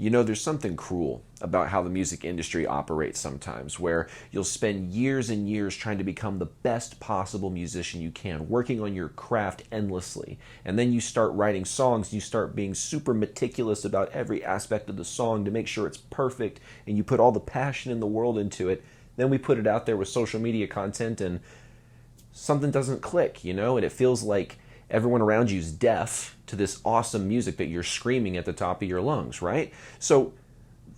You know, there's something cruel about how the music industry operates sometimes, where you'll spend years and years trying to become the best possible musician you can, working on your craft endlessly. And then you start writing songs, and you start being super meticulous about every aspect of the song to make sure it's perfect, and you put all the passion in the world into it. Then we put it out there with social media content, and something doesn't click, you know, and it feels like everyone around you is deaf to this awesome music that you're screaming at the top of your lungs, right? So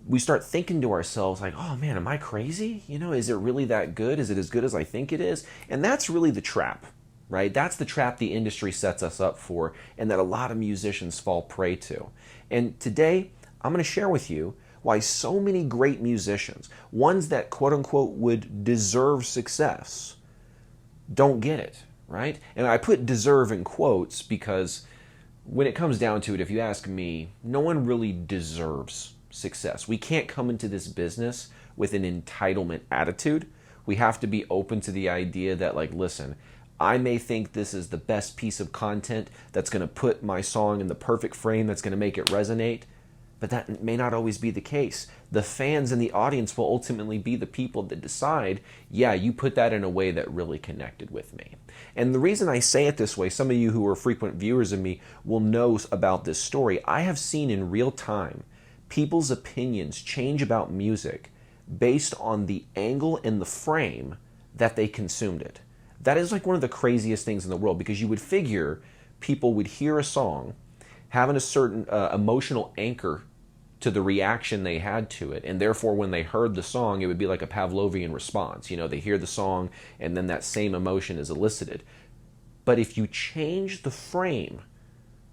we start thinking to ourselves like, oh man, am I crazy? You know, is it really that good? Is it as good as I think it is? And that's really the trap, right? That's the trap the industry sets us up for, and that a lot of musicians fall prey to. And today, I'm going to share with you why so many great musicians, ones that quote unquote would deserve success, don't get it, right? And I put deserve in quotes because when it comes down to it, if you ask me, no one really deserves success. We can't come into this business with an entitlement attitude. We have to be open to the idea that, like, listen, I may think this is the best piece of content that's going to put my song in the perfect frame that's going to make it resonate, but that may not always be the case. The fans and the audience will ultimately be the people that decide, yeah, you put that in a way that really connected with me. And the reason I say it this way, some of you who are frequent viewers of me will know about this story. I have seen in real time people's opinions change about music based on the angle and the frame that they consumed it. That is like one of the craziest things in the world, because you would figure people would hear a song having a certain emotional anchor to the reaction they had to it, and therefore when they heard the song, it would be like a Pavlovian response. You know, they hear the song and then that same emotion is elicited. But if you change the frame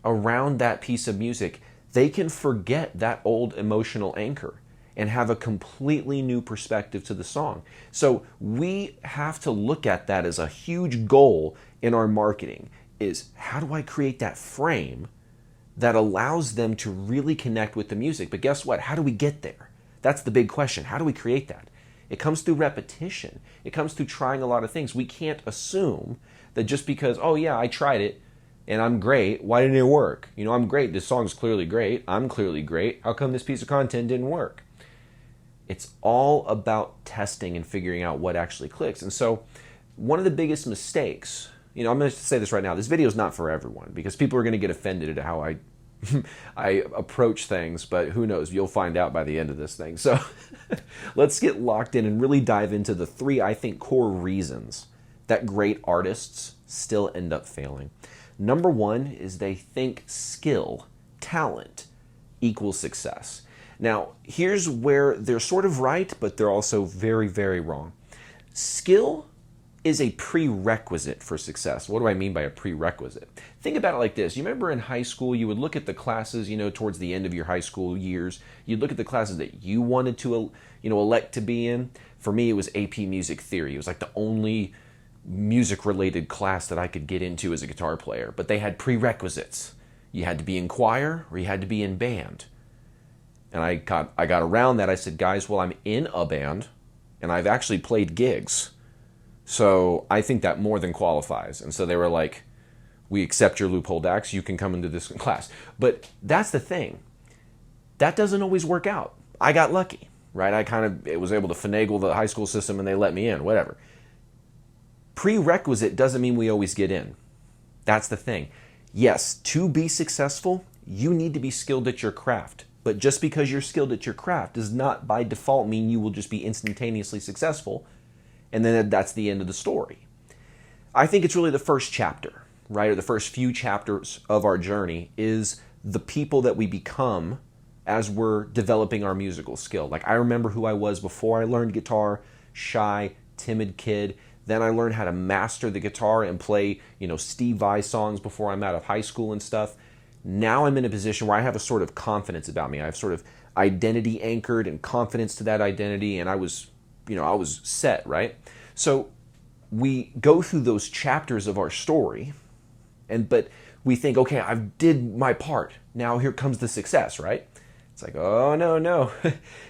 around that piece of music, they can forget that old emotional anchor and have a completely new perspective to the song. So we have to look at that as a huge goal in our marketing, is how do I create that frame that allows them to really connect with the music? But guess what? How do we get there? That's the big question. How do we create that? It comes through repetition. It comes through trying a lot of things. We can't assume that just because, oh yeah, I tried it and I'm great, why didn't it work? You know, I'm great. This song's clearly great. I'm clearly great. How come this piece of content didn't work? It's all about testing and figuring out what actually clicks. And so one of the biggest mistakes, you know, I'm going to say this right now, this video is not for everyone, because people are going to get offended at how I approach things, but who knows, you'll find out by the end of this thing. So let's get locked in and really dive into the three, I think, core reasons that great artists still end up failing. Number one is they think skill, talent, equals success. Now, here's where they're sort of right, but they're also very, very wrong. Skill is a prerequisite for success. What do I mean by a prerequisite? Think about it like this. You remember in high school, you would look at the classes, you know, towards the end of your high school years, you'd look at the classes that you wanted to, you know, elect to be in. For me, it was AP Music Theory. It was like the only music-related class that I could get into as a guitar player, but they had prerequisites. You had to be in choir or you had to be in band. And I got around that. I said, guys, well, I'm in a band and I've actually played gigs, so I think that more than qualifies. And so they were like, we accept your loophole, Dax. You can come into this class. But that's the thing. That doesn't always work out. I got lucky, right? I was able to finagle the high school system and they let me in, whatever. Prerequisite doesn't mean we always get in. That's the thing. Yes, to be successful, you need to be skilled at your craft. But just because you're skilled at your craft does not by default mean you will just be instantaneously successful, and then that's the end of the story. I think it's really the first chapter, right, or the first few chapters of our journey is the people that we become as we're developing our musical skill. Like, I remember who I was before I learned guitar, shy, timid kid. Then I learned how to master the guitar and play, you know, Steve Vai songs before I'm out of high school and stuff. Now I'm in a position where I have a sort of confidence about me. I have sort of identity anchored and confidence to that identity, and I was set, right? So we go through those chapters of our story, but we think, okay, I've did my part. Now here comes the success, right? It's like, oh, no.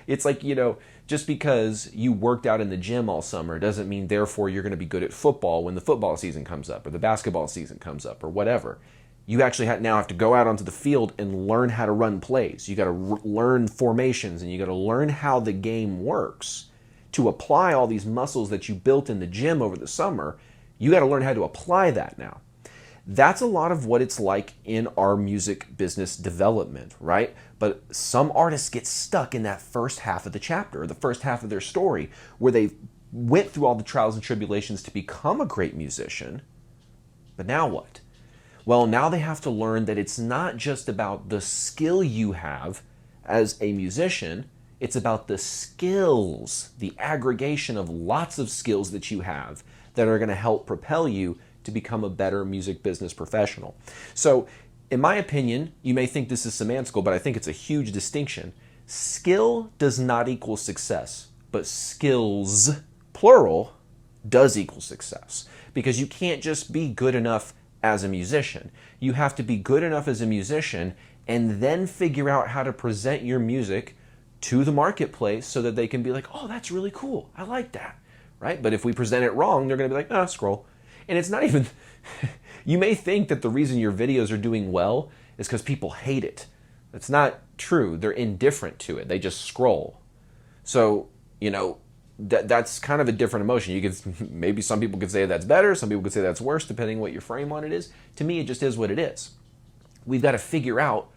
It's like, you know, just because you worked out in the gym all summer doesn't mean therefore you're going to be good at football when the football season comes up or the basketball season comes up or whatever. You actually now have to go out onto the field and learn how to run plays. You got to learn formations, and you got to learn how the game works to apply all these muscles that you built in the gym over the summer. You got to learn how to apply that now. That's a lot of what it's like in our music business development, right? But some artists get stuck in that first half of the chapter, or the first half of their story, where they went through all the trials and tribulations to become a great musician. But now what? Well, now they have to learn that it's not just about the skill you have as a musician, it's about the skills, the aggregation of lots of skills that you have that are going to help propel you to become a better music business professional. So, in my opinion, you may think this is semantical, but I think it's a huge distinction. Skill does not equal success, but skills, plural, does equal success. Because you can't just be good enough as a musician. You have to be good enough as a musician and then figure out how to present your music to the marketplace so that they can be like, oh, that's really cool. I like that, right? But if we present it wrong, they're going to be like, ah, scroll. And it's not even, you may think that the reason your videos are doing well is because people hate it. That's not true. They're indifferent to it. They just scroll. So, that's kind of a different emotion. You could, maybe some people could say that's better. Some people could say that's worse, depending what your frame on it is. To me, it just is what it is. We've got to figure out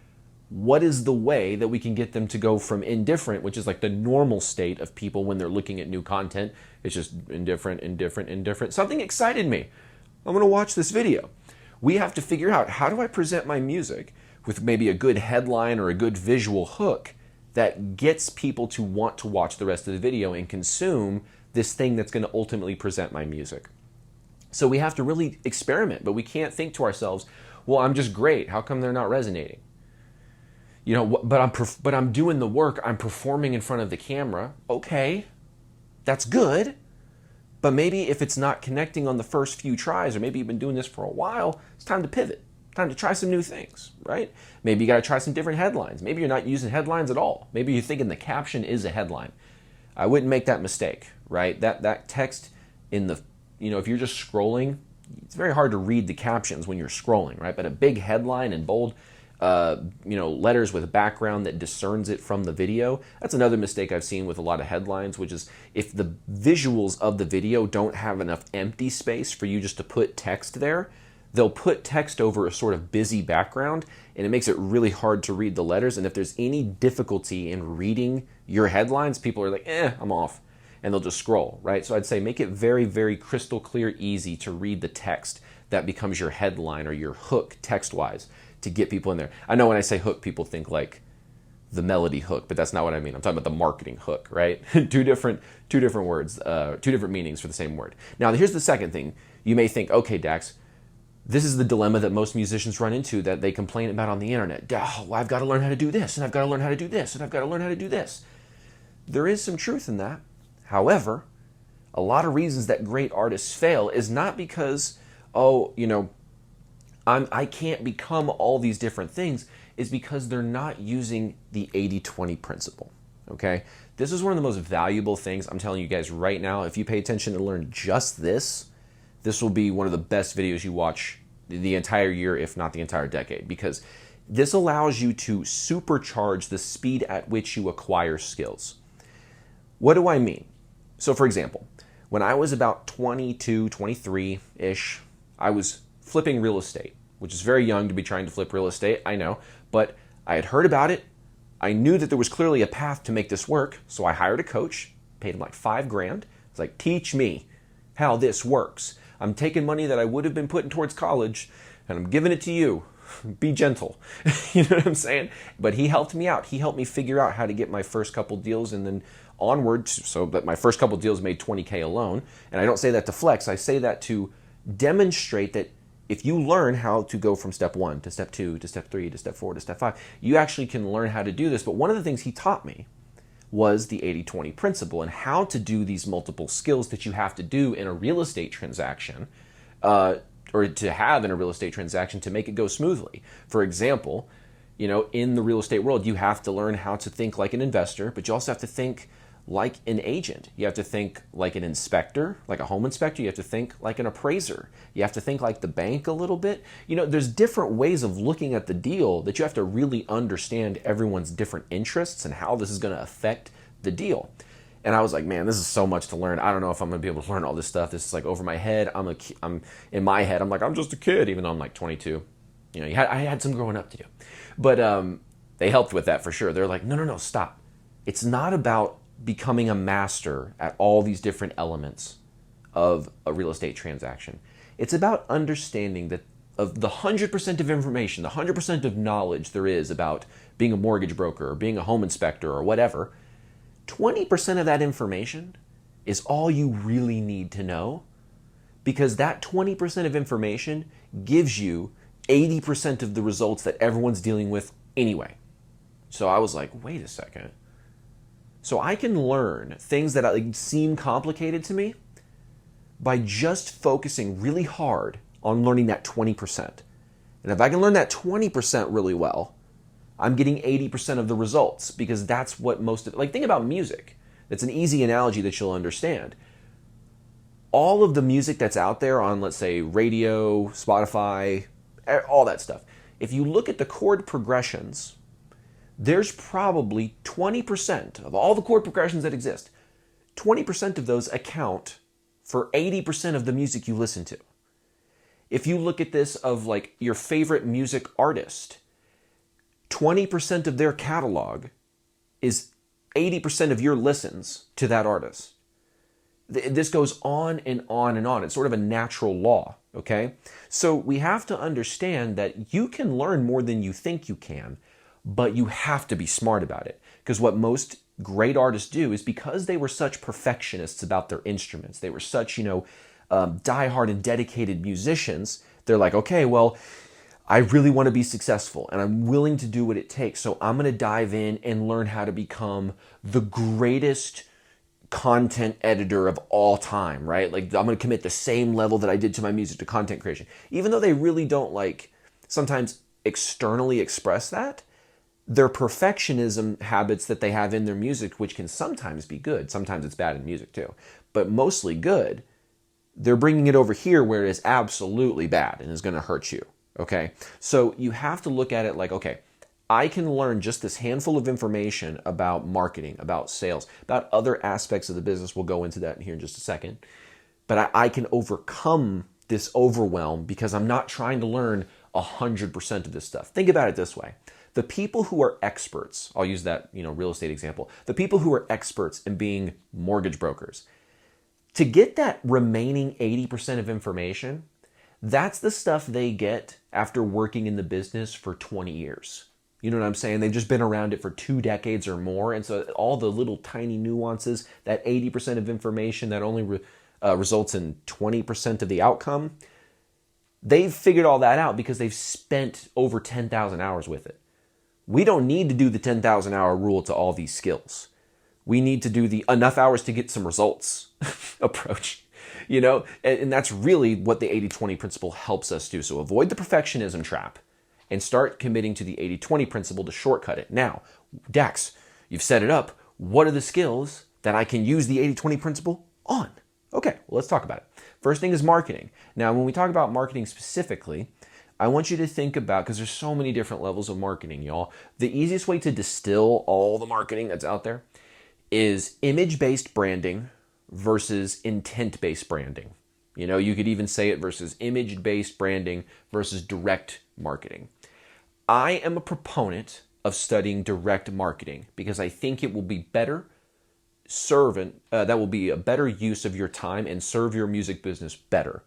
what is the way that we can get them to go from indifferent, which is like the normal state of people when they're looking at new content. It's just indifferent, indifferent, indifferent. Something excited me. I'm going to watch this video. We have to figure out, how do I present my music with maybe a good headline or a good visual hook that gets people to want to watch the rest of the video and consume this thing that's going to ultimately present my music. So we have to really experiment, but we can't think to ourselves, well, I'm just great. How come they're not resonating? But I'm doing the work. I'm performing in front of the camera. Okay, that's good. But maybe if it's not connecting on the first few tries, or maybe you've been doing this for a while, it's time to pivot. Time to try some new things, right? Maybe you got to try some different headlines. Maybe you're not using headlines at all. Maybe you're thinking the caption is a headline. I wouldn't make that mistake, right? That text in the, if you're just scrolling, it's very hard to read the captions when you're scrolling, right? But a big headline and bold, letters with a background that discerns it from the video. That's another mistake I've seen with a lot of headlines, which is if the visuals of the video don't have enough empty space for you just to put text there, they'll put text over a sort of busy background, and it makes it really hard to read the letters. And if there's any difficulty in reading your headlines, people are like, I'm off. And they'll just scroll, right? So I'd say make it very, very crystal clear, easy to read the text that becomes your headline or your hook text-wise to get people in there. I know when I say hook, people think like the melody hook, but that's not what I mean. I'm talking about the marketing hook, right? two different words, two different meanings for the same word. Now, here's the second thing. You may think, okay, Dax, this is the dilemma that most musicians run into, that they complain about on the internet. Oh, well, I've got to learn how to do this, and I've got to learn how to do this, and I've got to learn how to do this. There is some truth in that. However, a lot of reasons that great artists fail is not because, I can't become all these different things, is because they're not using the 80-20 principle, okay? This is one of the most valuable things I'm telling you guys right now. If you pay attention and learn just this will be one of the best videos you watch the entire year, if not the entire decade, because this allows you to supercharge the speed at which you acquire skills. What do I mean? So for example, when I was about 22, 23-ish, I was flipping real estate, which is very young to be trying to flip real estate, I know, but I had heard about it. I knew that there was clearly a path to make this work, so I hired a coach, paid him like $5,000. It's like, teach me how this works. I'm taking money that I would have been putting towards college, and I'm giving it to you. Be gentle. You know what I'm saying? But he helped me out. He helped me figure out how to get my first couple deals, and then onward, so that my first couple deals made $20K alone. And I don't say that to flex. I say that to demonstrate that if you learn how to go from step 1 to step 2 to step 3 to step 4 to step 5, you actually can learn how to do this. But one of the things he taught me was the 80-20 principle, and how to do these multiple skills that you have to do in a real estate transaction, or to have in a real estate transaction to make it go smoothly. For example, in the real estate world, you have to learn how to think like an investor, but you also have to think like an agent. You have to think like an inspector, like a home inspector. You have to think like an appraiser. You have to think like the bank a little bit. There's different ways of looking at the deal that you have to really understand everyone's different interests and how this is going to affect the deal. And I was like, man, this is so much to learn. I don't know if I'm going to be able to learn all this stuff. This is like over my head. I'm in my head. I'm like, I'm just a kid, even though I'm like 22. I had some growing up to do. But they helped with that for sure. They're like, no, stop. It's not about becoming a master at all these different elements of a real estate transaction. It's about understanding that of the 100% of information, the 100% of knowledge there is about being a mortgage broker or being a home inspector or whatever, 20% of that information is all you really need to know, because that 20% of information gives you 80% of the results that everyone's dealing with anyway. So I was like, wait a second. So I can learn things that seem complicated to me by just focusing really hard on learning that 20%. And if I can learn that 20% really well, I'm getting 80% of the results, because that's what think about music. It's an easy analogy that you'll understand. All of the music that's out there on, let's say, radio, Spotify, all that stuff, if you look at the chord progressions, there's probably 20% of all the chord progressions that exist. 20% of those account for 80% of the music you listen to. If you look at this of your favorite music artist, 20% of their catalog is 80% of your listens to that artist. This goes on and on and on. It's sort of a natural law, okay? So we have to understand that you can learn more than you think you can, but you have to be smart about it. Because what most great artists do is, because they were such perfectionists about their instruments, they were such, diehard and dedicated musicians, they're like, okay, well, I really want to be successful and I'm willing to do what it takes. So I'm going to dive in and learn how to become the greatest content editor of all time, right? I'm going to commit the same level that I did to my music to content creation. Even though they really don't sometimes externally express that, their perfectionism habits that they have in their music, which can sometimes be good, sometimes it's bad in music too, but mostly good, they're bringing it over here where it is absolutely bad and is going to hurt you, okay? So you have to look at it like, okay, I can learn just this handful of information about marketing, about sales, about other aspects of the business. We'll go into that here in just a second. But I can overcome this overwhelm because I'm not trying to learn 100% of this stuff. Think about it this way. The people who are experts, I'll use that, real estate example, the people who are experts in being mortgage brokers, to get that remaining 80% of information, that's the stuff they get after working in the business for 20 years. You know what I'm saying? They've just been around it for 2 decades or more. And so all the little tiny nuances, that 80% of information that only results in 20% of the outcome, they've figured all that out because they've spent over 10,000 hours with it. We don't need to do the 10,000 hour rule to all these skills. We need to do the enough hours to get some results approach, and that's really what the 80-20 principle helps us do. So avoid the perfectionism trap and start committing to the 80-20 principle to shortcut it. Now, Dax, you've set it up. What are the skills that I can use the 80-20 principle on? Okay, well, let's talk about it. First thing is marketing. Now, when we talk about marketing specifically, I want you to think about, because there's so many different levels of marketing, y'all. The easiest way to distill all the marketing that's out there is image-based branding versus intent-based branding. You could even say it versus image-based branding versus direct marketing. I am a proponent of studying direct marketing because I think it will be better that will be a better use of your time and serve your music business better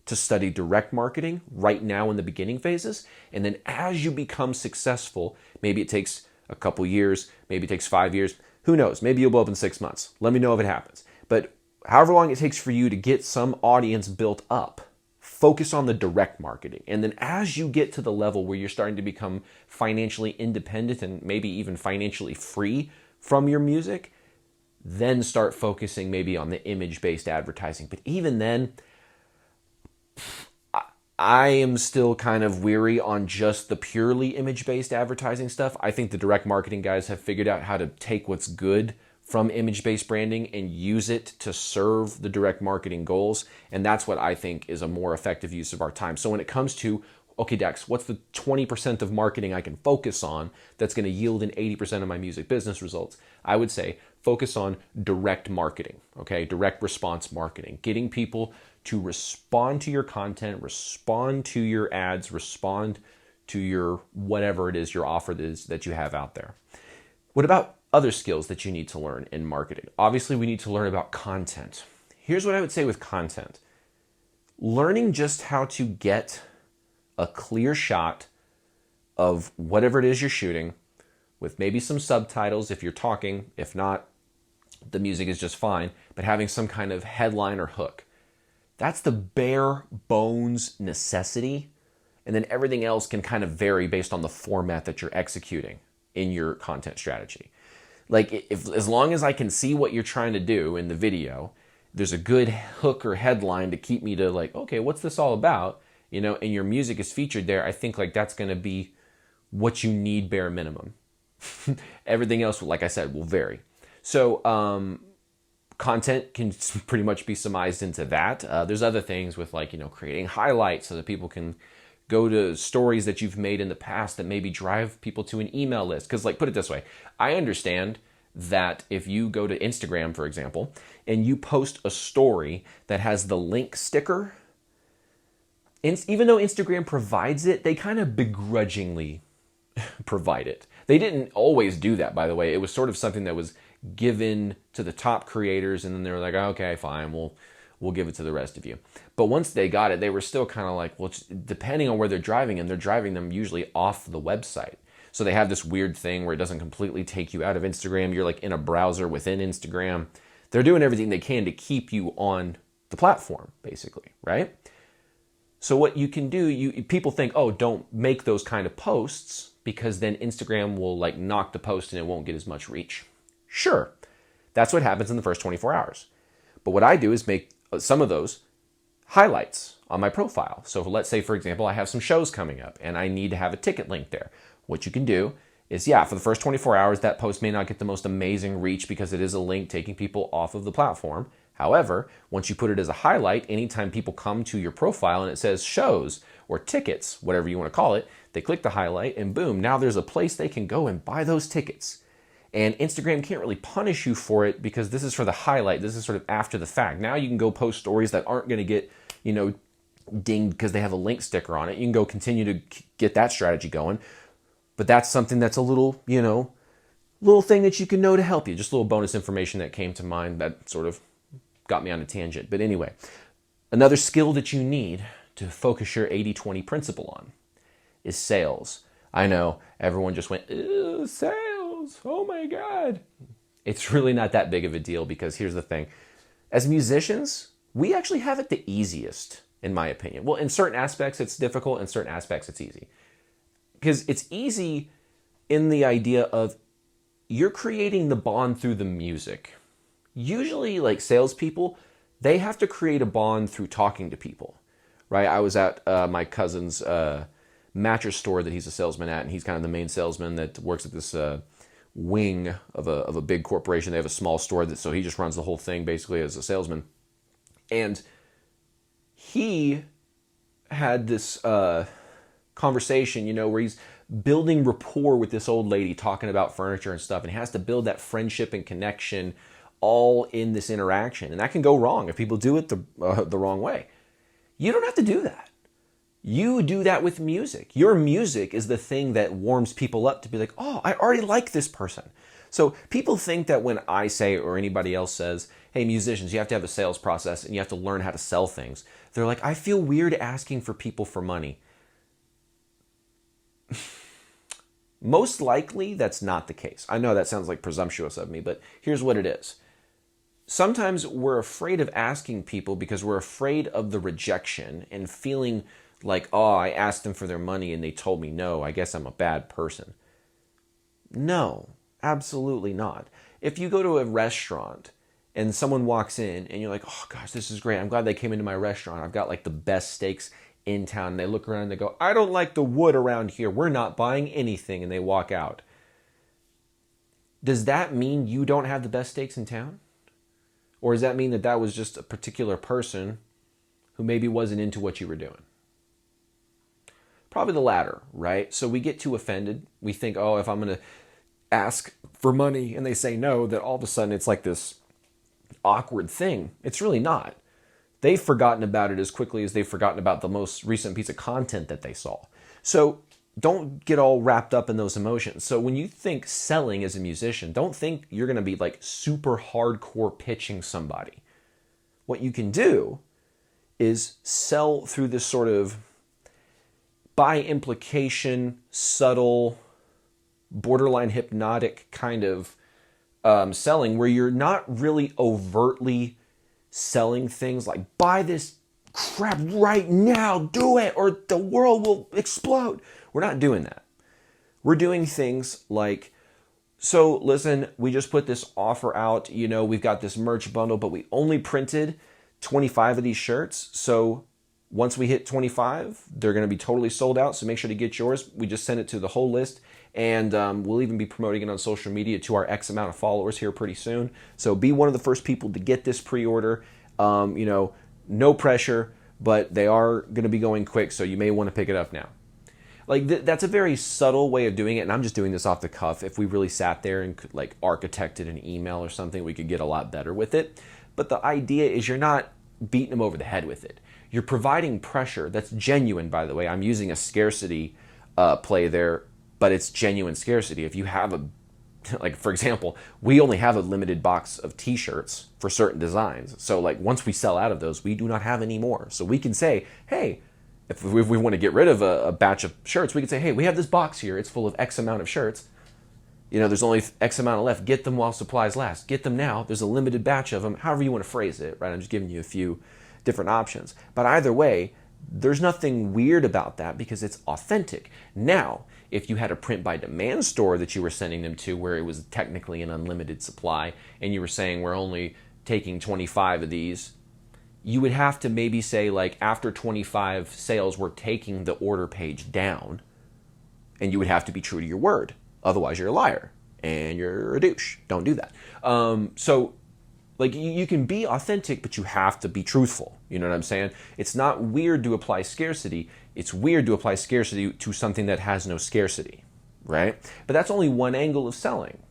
to study direct marketing right now in the beginning phases. And then as you become successful, maybe it takes a couple years, maybe it takes 5 years, who knows? Maybe you'll blow up in 6 months. Let me know if it happens. But however long it takes for you to get some audience built up, focus on the direct marketing. And then as you get to the level where you're starting to become financially independent and maybe even financially free from your music, then start focusing maybe on the image-based advertising. But even then, I am still kind of weary on just the purely image-based advertising stuff. I think the direct marketing guys have figured out how to take what's good from image-based branding and use it to serve the direct marketing goals. And that's what I think is a more effective use of our time. So when it comes to, okay, Dex, what's the 20% of marketing I can focus on that's going to yield an 80% of my music business results? I would say focus on direct marketing, okay? Direct response marketing, getting people to respond to your content, respond to your ads, respond to your whatever it is, your offer is that you have out there. What about other skills that you need to learn in marketing? Obviously, we need to learn about content. Here's what I would say with content. Learning just how to get a clear shot of whatever it is you're shooting with maybe some subtitles if you're talking. If not, the music is just fine, but having some kind of headline or hook. That's the bare bones necessity. And then everything else can kind of vary based on the format that you're executing in your content strategy. Like, if as long as I can see what you're trying to do in the video, there's a good hook or headline to keep me to like, okay, what's this all about? You know, and your music is featured there. I think like that's going to be what you need bare minimum. Everything else, like I said, will vary. So content can pretty much be surmised into that. There's other things with like, you know, creating highlights so that people can go to stories that you've made in the past that maybe drive people to an email list. Because like, put it this way, I understand that if you go to Instagram, for example, and you post a story that has the link sticker, even though Instagram provides it, they kind of begrudgingly provide it. They didn't always do that, by the way. It was sort of something that was given to the top creators, and then they were like, okay, fine, we'll give it to the rest of you. But once they got it, they were still kind of like, well, depending on where they're driving them, they're driving them usually off the website. So they have this weird thing where it doesn't completely take you out of Instagram. You're like in a browser within Instagram. They're doing everything they can to keep you on the platform, basically, right? So what you can do, people think, oh, don't make those kind of posts because then Instagram will like knock the post and it won't get as much reach. Sure, that's what happens in the first 24 hours. But what I do is make some of those highlights on my profile. So let's say, for example, I have some shows coming up and I need to have a ticket link there. What you can do is, yeah, for the first 24 hours, that post may not get the most amazing reach because it is a link taking people off of the platform. However, once you put it as a highlight, anytime people come to your profile and it says shows or tickets, whatever you want to call it, they click the highlight and boom, now there's a place they can go and buy those tickets. And Instagram can't really punish you for it because this is for the highlight. This is sort of after the fact. Now you can go post stories that aren't going to get, you know, dinged because they have a link sticker on it. You can go continue to get that strategy going. But that's something that's a little, you know, little thing that you can know to help you. Just a little bonus information that came to mind that sort of got me on a tangent. But anyway, another skill that you need to focus your 80-20 principle on is sales. I know everyone just went, ew, sales, oh my God. It's really not that big of a deal because here's the thing. As musicians, we actually have it the easiest, in my opinion. Well, in certain aspects, it's difficult. In certain aspects, it's easy. Because it's easy in the idea of you're creating the bond through the music. Usually, like salespeople, they have to create a bond through talking to people, right? I was at my cousin's mattress store that he's a salesman at, and he's kind of the main salesman that works at this wing of a big corporation. They have a small store, so he just runs the whole thing basically as a salesman. And he had this conversation, you know, where he's building rapport with this old lady talking about furniture and stuff, and he has to build that friendship and connection all in this interaction. And that can go wrong if people do it the wrong way. You don't have to do that. You do that with music. Your music is the thing that warms people up to be like, oh, I already like this person. So people think that when I say or anybody else says, hey, musicians, you have to have a sales process and you have to learn how to sell things. They're like, I feel weird asking for people for money. Most likely, that's not the case. I know that sounds like presumptuous of me, but here's what it is. Sometimes we're afraid of asking people because we're afraid of the rejection and feeling like, oh, I asked them for their money and they told me no, I guess I'm a bad person. No, absolutely not. If you go to a restaurant and someone walks in and you're like, oh gosh, this is great. I'm glad they came into my restaurant. I've got like the best steaks in town. And they look around and they go, I don't like the wood around here. We're not buying anything. And they walk out. Does that mean you don't have the best steaks in town? Or does that mean that that was just a particular person who maybe wasn't into what you were doing? Probably the latter, right? So we get too offended. We think, oh, if I'm going to ask for money and they say no, that all of a sudden it's like this awkward thing. It's really not. They've forgotten about it as quickly as they've forgotten about the most recent piece of content that they saw. So don't get all wrapped up in those emotions. So when you think selling as a musician, don't think you're going to be like super hardcore pitching somebody. What you can do is sell through this sort of, by implication, subtle, borderline hypnotic kind of selling, where you're not really overtly selling things like, buy this crap right now, do it, or the world will explode. We're not doing that. We're doing things like, so listen, we just put this offer out, we've got this merch bundle, but we only printed 25 of these shirts. So once we hit 25, they're going to be totally sold out. So make sure to get yours. We just send it to the whole list. And we'll even be promoting it on social media to our X amount of followers here pretty soon. So be one of the first people to get this pre-order. No pressure, but they are going to be going quick. So you may want to pick it up now. Like that's a very subtle way of doing it. And I'm just doing this off the cuff. If we really sat there and could like architected an email or something, we could get a lot better with it. But the idea is you're not beating them over the head with it. You're providing pressure that's genuine, by the way. I'm using a scarcity play there, but it's genuine scarcity. If you have like for example, we only have a limited box of t-shirts for certain designs. So like once we sell out of those, we do not have any more. So we can say, hey, if we want to get rid of a batch of shirts, we can say, hey, we have this box here. It's full of X amount of shirts. There's only X amount left. Get them while supplies last. Get them now. There's a limited batch of them. However you want to phrase it, right? I'm just giving you a few different options. But either way, there's nothing weird about that because it's authentic. Now, if you had a print by demand store that you were sending them to where it was technically an unlimited supply and you were saying we're only taking 25 of these, you would have to maybe say like after 25 sales, we're taking the order page down, and you would have to be true to your word. Otherwise, you're a liar and you're a douche. Don't do that. So like you can be authentic, but you have to be truthful. You know what I'm saying? It's not weird to apply scarcity. It's weird to apply scarcity to something that has no scarcity, right? But that's only one angle of selling.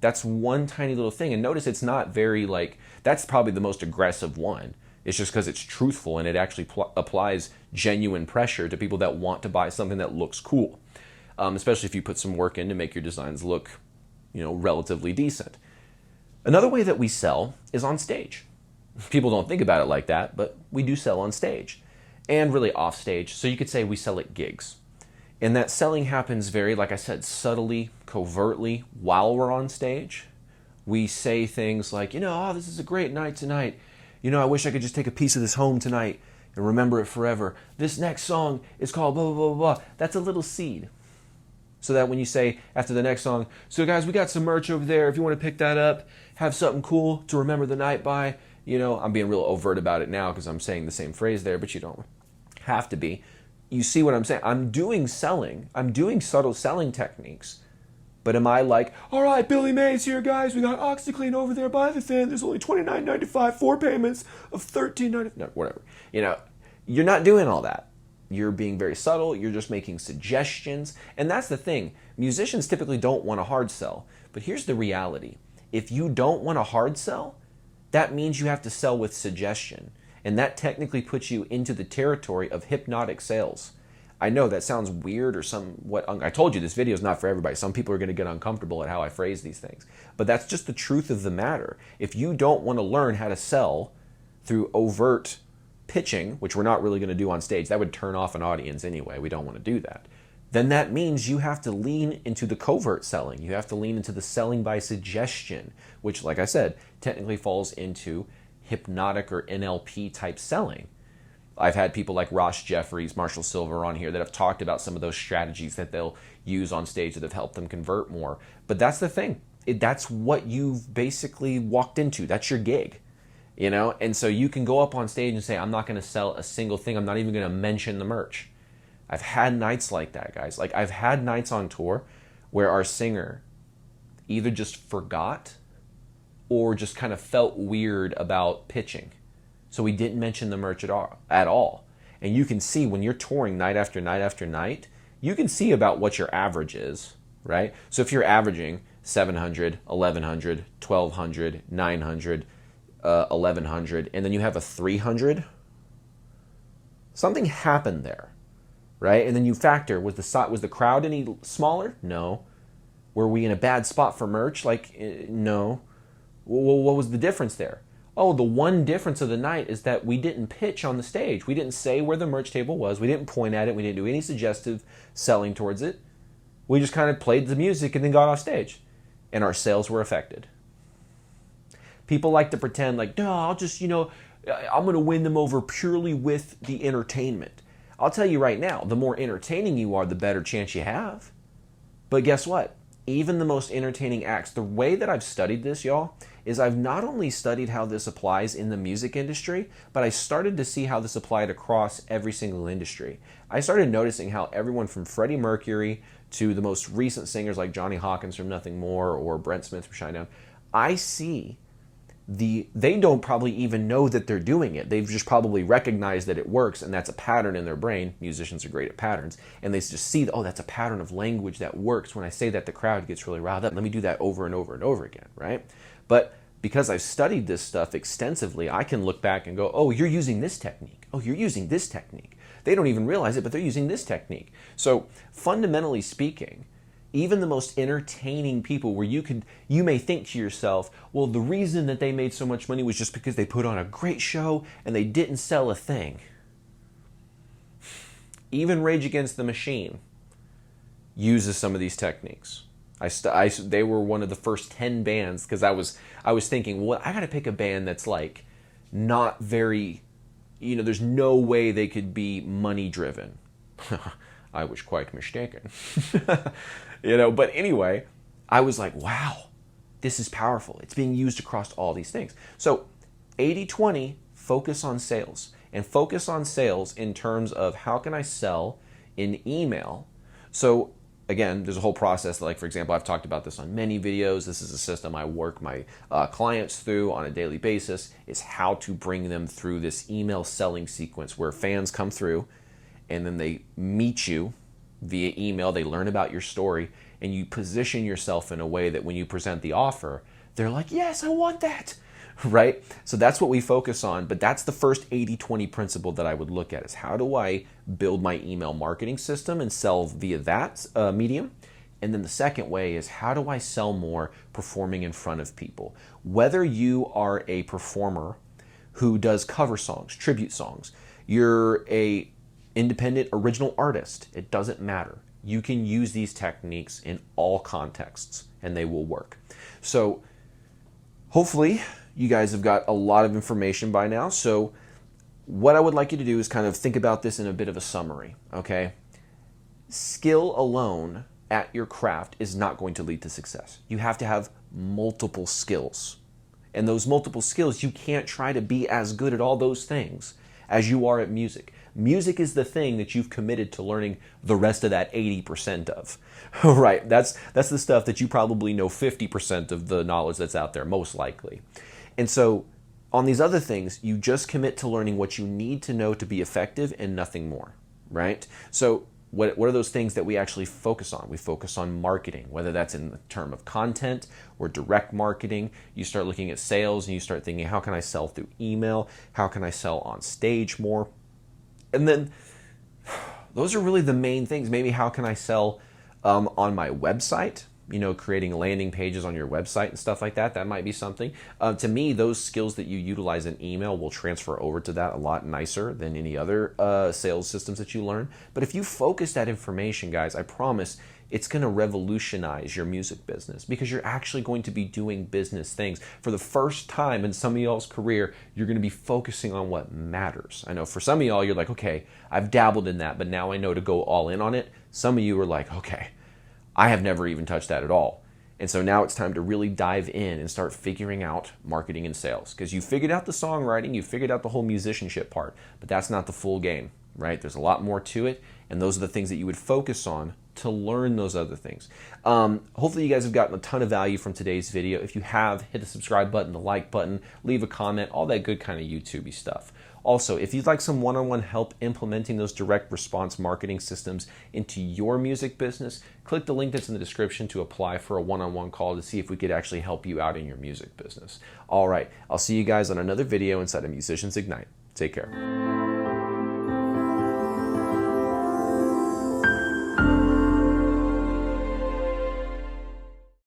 That's one tiny little thing. And notice it's not very like, that's probably the most aggressive one. It's just because it's truthful and it actually applies genuine pressure to people that want to buy something that looks cool. Especially if you put some work in to make your designs look, relatively decent. Another way that we sell is on stage. People don't think about it like that, but we do sell on stage and really off stage. So you could say we sell at gigs. And that selling happens very, like I said, subtly, covertly while we're on stage. We say things like, this is a great night tonight. I wish I could just take a piece of this home tonight and remember it forever. This next song is called blah, blah, blah, blah. That's a little seed. So that when you say after the next song, so guys, we got some merch over there. If you want to pick that up, have something cool to remember the night by. I'm being real overt about it now because I'm saying the same phrase there, but you don't have to be. You see what I'm saying? I'm doing selling. I'm doing subtle selling techniques. But am I like, all right, Billy Mays here, guys. We got OxyClean over there by the thing. There's only $29.95, 4 payments of $13.95. No, whatever. You're not doing all that. You're being very subtle. You're just making suggestions. And that's the thing. Musicians typically don't want a hard sell. But here's the reality. If you don't want a hard sell, that means you have to sell with suggestion. And that technically puts you into the territory of hypnotic sales. I know that sounds weird or somewhat. I told you this video is not for everybody. Some people are going to get uncomfortable at how I phrase these things. But that's just the truth of the matter. If you don't want to learn how to sell through overt pitching, which we're not really going to do on stage, that would turn off an audience anyway. We don't want to do that. Then that means you have to lean into the covert selling. You have to lean into the selling by suggestion, which, like I said, technically falls into hypnotic or NLP type selling. I've had people like Ross Jeffries, Marshall Silver on here that have talked about some of those strategies that they'll use on stage that have helped them convert more. But that's the thing. That's what you've basically walked into. That's your gig, And so you can go up on stage and say, I'm not going to sell a single thing. I'm not even going to mention the merch. I've had nights like that, guys. Like I've had nights on tour where our singer either just forgot or just kind of felt weird about pitching. So we didn't mention the merch at all. And you can see when you're touring night after night after night, you can see about what your average is, right? So if you're averaging 700, 1100, 1200, 900, 1100, and then you have a 300, something happened there, right? And then you factor, was the crowd any smaller? No. Were we in a bad spot for merch? No. Well, what was the difference there? Oh, the one difference of the night is that we didn't pitch on the stage. We didn't say where the merch table was. We didn't point at it. We didn't do any suggestive selling towards it. We just kind of played the music and then got off stage. And our sales were affected. People like to pretend like, no, I'll just, I'm going to win them over purely with the entertainment. I'll tell you right now, the more entertaining you are, the better chance you have. But guess what? Even the most entertaining acts, the way that I've studied this, y'all, is I've not only studied how this applies in the music industry, but I started to see how this applied across every single industry. I started noticing how everyone from Freddie Mercury to the most recent singers like Johnny Hawkins from Nothing More or Brent Smith from Shinedown, I see they don't probably even know that they're doing it. They've just probably recognized that it works, and that's a pattern in their brain. Musicians are great at patterns. And they just see, oh, that's a pattern of language that works. When I say that, the crowd gets really riled up. Let me do that over and over and over again, right? But because I've studied this stuff extensively, I can look back and go, oh, you're using this technique. Oh, you're using this technique. They don't even realize it, but they're using this technique. So fundamentally speaking, even the most entertaining people where you may think to yourself, well, the reason that they made so much money was just because they put on a great show and they didn't sell a thing. Even Rage Against the Machine uses some of these techniques. They were one of the first 10 bands because I was thinking, well, I got to pick a band that's like not very, there's no way they could be money driven. I was quite mistaken. But anyway, I was like, wow, this is powerful. It's being used across all these things. So 80-20, focus on sales. And focus on sales in terms of how can I sell in email. So again, there's a whole process. Like, for example, I've talked about this on many videos. This is a system I work my clients through on a daily basis, is how to bring them through this email selling sequence where fans come through and then they meet you via email, they learn about your story, and you position yourself in a way that when you present the offer, they're like, yes, I want that, right? So that's what we focus on, but that's the first 80-20 principle that I would look at, is how do I build my email marketing system and sell via that medium? And then the second way is, how do I sell more performing in front of people? Whether you are a performer who does cover songs, tribute songs, you're a independent original artist, it doesn't matter. You can use these techniques in all contexts and they will work. So hopefully you guys have got a lot of information by now. So what I would like you to do is kind of think about this in a bit of a summary, okay? Skill alone at your craft is not going to lead to success. You have to have multiple skills. And those multiple skills, you can't try to be as good at all those things as you are at music. Music is the thing that you've committed to learning the rest of that 80% of, right? That's the stuff that you probably know 50% of the knowledge that's out there, most likely. And so on these other things, you just commit to learning what you need to know to be effective and nothing more, right? So what are those things that we actually focus on? We focus on marketing, whether that's in the term of content or direct marketing. You start looking at sales and you start thinking, how can I sell through email? How can I sell on stage more? And then those are really the main things. Maybe how can I sell on my website? Creating landing pages on your website and stuff like that. That might be something. To me, those skills that you utilize in email will transfer over to that a lot nicer than any other sales systems that you learn. But if you focus that information, guys, I promise it's going to revolutionize your music business, because you're actually going to be doing business things. For the first time in some of y'all's career, you're going to be focusing on what matters. I know for some of y'all, you're like, okay, I've dabbled in that, but now I know to go all in on it. Some of you are like, okay, I have never even touched that at all. And so now it's time to really dive in and start figuring out marketing and sales, because you figured out the songwriting, you figured out the whole musicianship part, but that's not the full game, right? There's a lot more to it, and those are the things that you would focus on to learn those other things. Hopefully you guys have gotten a ton of value from today's video. If you have, hit the subscribe button, the like button, leave a comment, all that good kind of YouTube-y stuff. Also, if you'd like some one-on-one help implementing those direct response marketing systems into your music business, click the link that's in the description to apply for a one-on-one call to see if we could actually help you out in your music business. All right, I'll see you guys on another video inside of Musicians Ignite. Take care.